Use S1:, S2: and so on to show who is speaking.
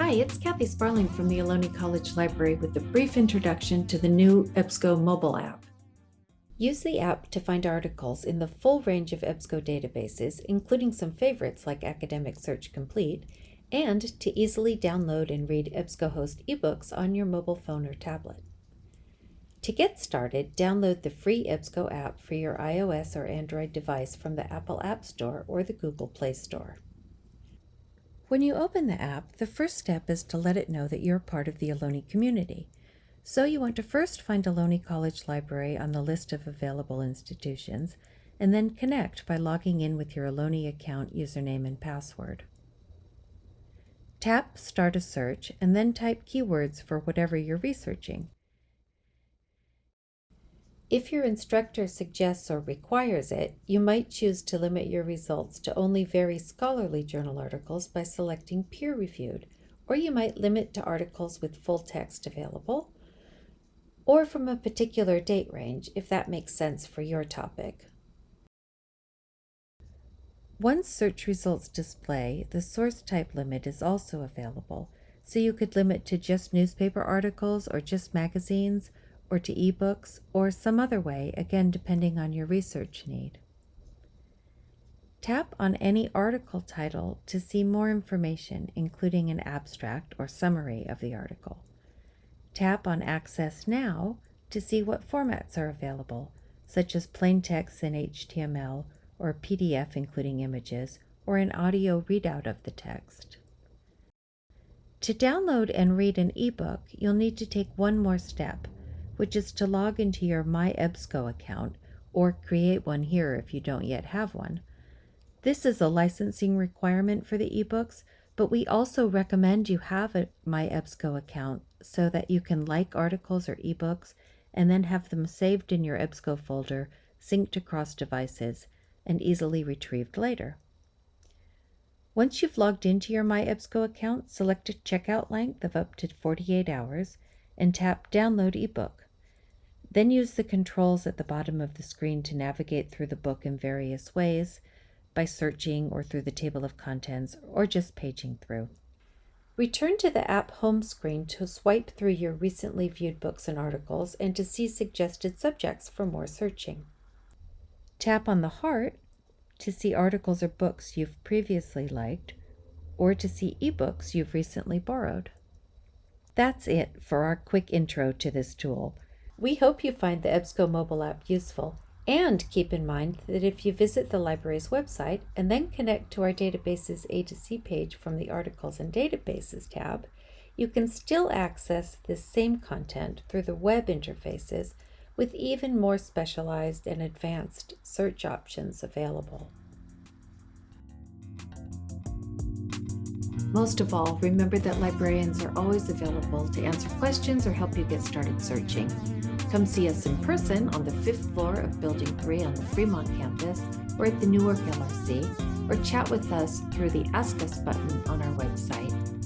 S1: Hi, it's Kathy Sparling from the Ohlone College Library with a brief introduction to the new Ebsco Mobile app. Use the app to find articles in the full range of Ebsco databases, including some favorites like Academic Search Complete, and to easily download and read EBSCOhost ebooks on your mobile phone or tablet. To get started, download the free Ebsco app for your iOS or Android device from the Apple App Store or the Google Play Store. When you open the app, the first step is to let it know that you're part of the Ohlone community. So you want to first find Ohlone College Library on the list of available institutions, and then connect by logging in with your Ohlone account username and password. Tap Start a Search and then type keywords for whatever you're researching. If your instructor suggests or requires it, you might choose to limit your results to only very scholarly journal articles by selecting peer-reviewed, or you might limit to articles with full text available, or from a particular date range, if that makes sense for your topic. Once search results display, the source type limit is also available, so you could limit to just newspaper articles or just magazines, or to ebooks, or some other way, again depending on your research need. Tap on any article title to see more information, including an abstract or summary of the article. Tap on Access Now to see what formats are available, such as plain text in HTML, or PDF including images, or an audio readout of the text. To download and read an ebook, you'll need to take one more step, which is to log into your My Ebsco account, or create one here if you don't yet have one. This is a licensing requirement for the ebooks, but we also recommend you have a My Ebsco account so that you can like articles or ebooks and then have them saved in your Ebsco folder, synced across devices, and easily retrieved later. Once you've logged into your My Ebsco account, select a checkout length of up to 48 hours and tap Download eBook. Then use the controls at the bottom of the screen to navigate through the book in various ways, by searching or through the table of contents, or just paging through. Return to the app home screen to swipe through your recently viewed books and articles and to see suggested subjects for more searching. Tap on the heart to see articles or books you've previously liked, or to see ebooks you've recently borrowed. That's it for our quick intro to this tool. We hope you find the Ebsco mobile app useful, and keep in mind that if you visit the library's website and then connect to our database's A to C page from the Articles and Databases tab, you can still access this same content through the web interfaces with even more specialized and advanced search options available. Most of all, remember that librarians are always available to answer questions or help you get started searching. Come see us in person on the 5th floor of Building 3 on the Fremont campus, or at the Newark LRC, or chat with us through the Ask Us button on our website.